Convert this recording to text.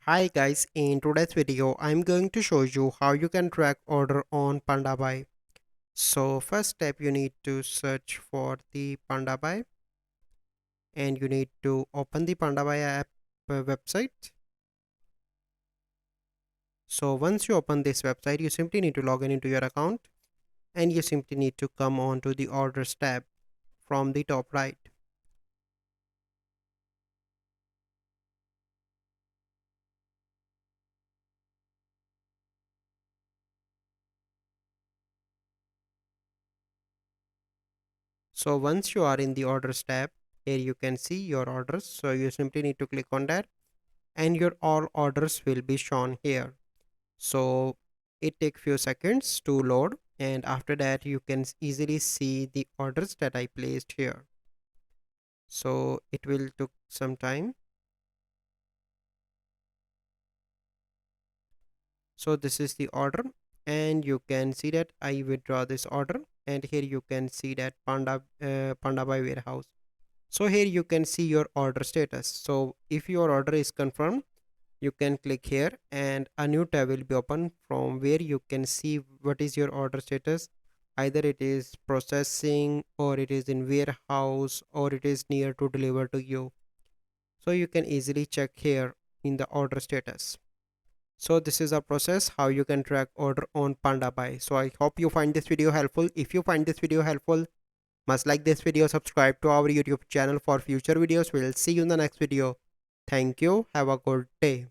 Hi guys, in today's video I'm going to show you how you can track order on Pandabuy. So first step, you need to search for the Pandabuy and you need to open the Pandabuy app website. So once you open this website, you simply need to log in into your account and you simply need to come on to the orders tab from the top right. So once you are in the orders tab, here you can see your orders. So you simply need to click on that and your all orders will be shown here. So it takes few seconds to load, and after that you can easily see the orders that I placed here. So it will took some time. So this is the order and you can see that I withdraw this order, and here you can see that Pandabuy warehouse. So here you can see your order status. So if your order is confirmed, you can click here and a new tab will be open from where you can see what is your order status. Either it is processing, or it is in warehouse, or it is near to deliver to you. So you can easily check here in the order status. So this is a process how you can track order on Pandabuy. So I hope you find this video helpful. If you find this video helpful, must like this video, subscribe to our YouTube channel for future videos. We'll see you in the next video. Thank you. Have a good day.